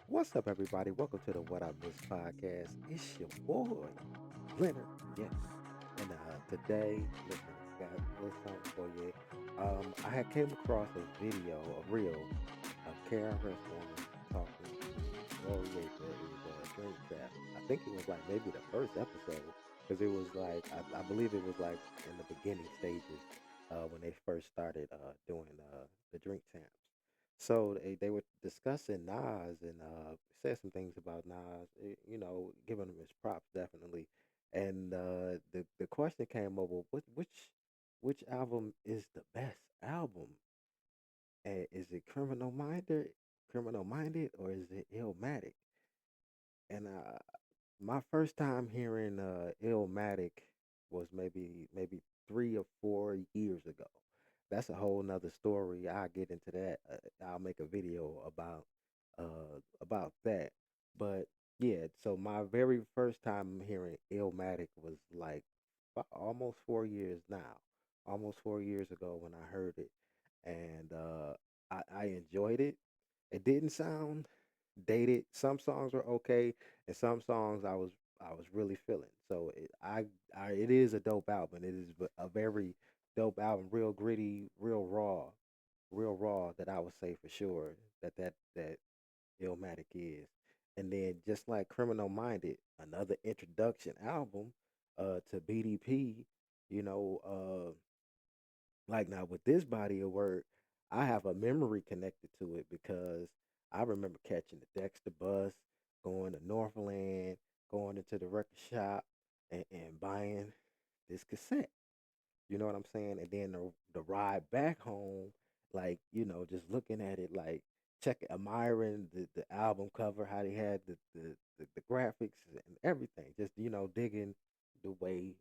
What's up, everybody? Welcome to the What I Miss podcast. It's your boy, Leonard. Yes. And today, listen, I got a little something for you. I had came across a video, a reel of KRSOne talking to Lori Drink Trap. I think it was like maybe the first episode because it was like I believe it was like in the beginning stages when they first started doing the drink champs. So they were discussing Nas and said some things about Nas, giving him his props definitely. And the question came over, which album is the best album? And is it Criminal Minded, or is it Illmatic? And my first time hearing Illmatic was maybe 3 or 4 years ago. That's a whole nother story. I'll get into that. I'll make a video about that. But yeah, so my very first time hearing Illmatic was like almost 4 years now. Almost 4 years ago when I heard it, and I enjoyed it. It didn't sound dated. Some songs were okay, and some songs I was really feeling. So it is a dope album. It is a very dope album, real gritty, real raw. That I would say for sure that Illmatic is. And then just like Criminal Minded, another introduction album to BDP. You know, like now with this body of work, I have a memory connected to it because I remember catching the Dexter bus, going to Northland, going into the record shop, and buying this cassette. You know what I'm saying? And then the ride back home, like, just looking at it, like, admiring the album cover, how they had the graphics and everything. Just, digging the way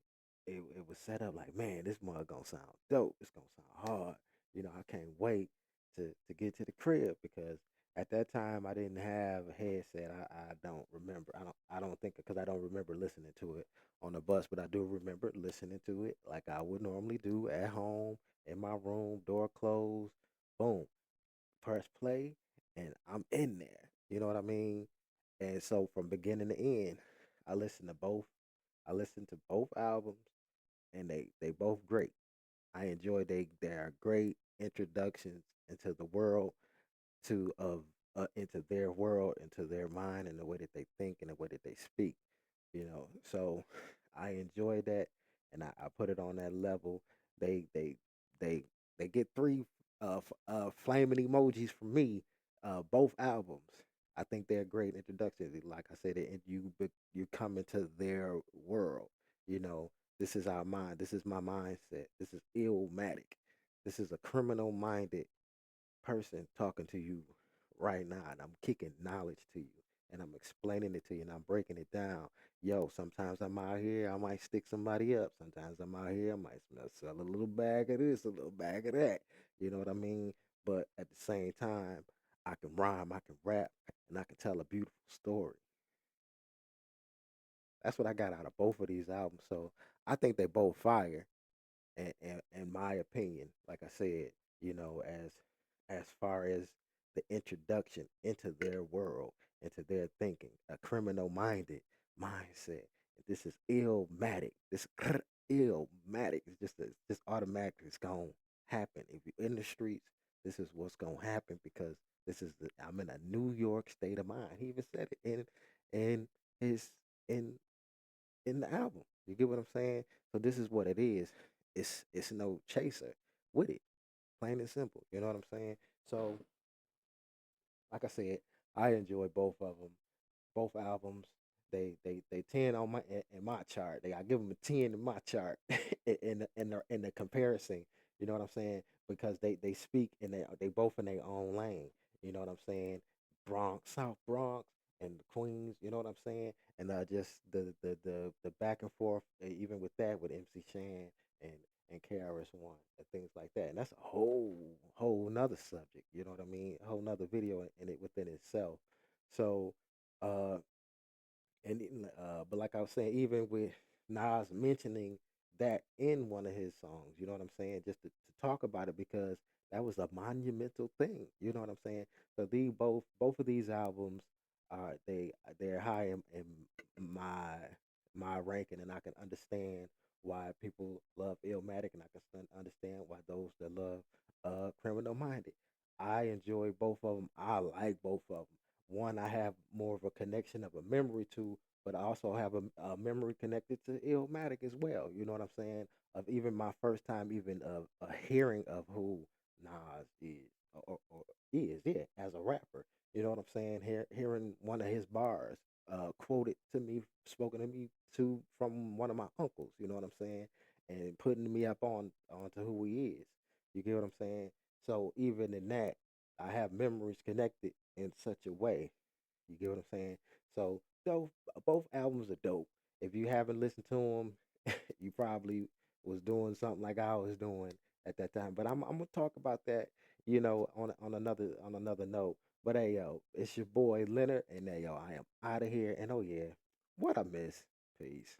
it was set up. Like, man, this mug gonna sound dope. It's gonna sound hard. I can't wait to get to the crib because at that time I didn't have a headset. I don't remember. I don't think because I don't remember listening to it on the bus, but I do remember listening to it like I would normally do at home in my room, door closed, boom, press play, and I'm in there. You know what I mean? And so from beginning to end, I listened to both. I listened to both albums, and they both great. I enjoy their great introductions into the world to of into their world, into their mind, and the way that they think and the way that they speak. So I enjoy that, and I put it on that level. They they they they get three flaming emojis from me. Both albums. I think they're great introductions. Like I said, you come into their world. You know, this is our mind. This is my mindset. This is Illmatic. This is a criminal minded person talking to you right now, and I'm kicking knowledge to you, and I'm explaining it to you, and I'm breaking it down. Yo, sometimes I'm out here, I might stick somebody up. Sometimes I'm out here, I might sell a little bag of this, a little bag of that. You know what I mean? But at the same time, I can rhyme, I can rap, and I can tell a beautiful story. That's what I got out of both of these albums. So I think they both fire. And in my opinion, like I said, as far as the introduction into their world, into their thinking, a criminal minded mindset. This is illmatic. This illmatic is just automatically it's gonna happen. If you're in the streets, this is what's gonna happen because I'm in a New York state of mind. He even said it in his in in the album. You get what I'm saying? So this is what it is. It's no chaser with it. Plain and simple. You know what I'm saying? So like I said, I enjoy both of them, both albums. They 10 on in my chart. I give them a 10 in my chart in the comparison. You know what I'm saying? Because they speak and they both in their own lane. You know what I'm saying? Bronx, South Bronx, and the Queens. You know what I'm saying? And just the back and forth, even with that with MC Shan and KRS-One and things like that. And that's a whole nother subject. You know what I mean? A whole nother video in it within itself. So uh but like I was saying, even with Nas mentioning that in one of his songs, you know what I'm saying, just to talk about it because that was a monumental thing. You know what I'm saying? So both of these albums, they're high in my my ranking, and I can understand why people love Illmatic, and I can understand why those that love Criminal Minded. I enjoy both of them. I like both of them. One I have more of a connection of a memory to, but I also have a memory connected to Illmatic as well. You know what I'm saying? Of even my first time, even of a hearing of who Nas is, or is, yeah, as a rapper. You know what I'm saying? Hearing one of his bars quoted to me, spoken to me to from one of my uncles. You know what I'm saying? And putting me up onto who he is. You get what I'm saying? So even in that, I have memories connected in such a way. You get what I'm saying? So though both albums are dope. If you haven't listened to them, you probably was doing something like I was doing at that time. But I'm gonna talk about that, on another note. But hey yo, it's your boy Leonard, and hey yo, I am out of here. And oh yeah, what I miss. Peace.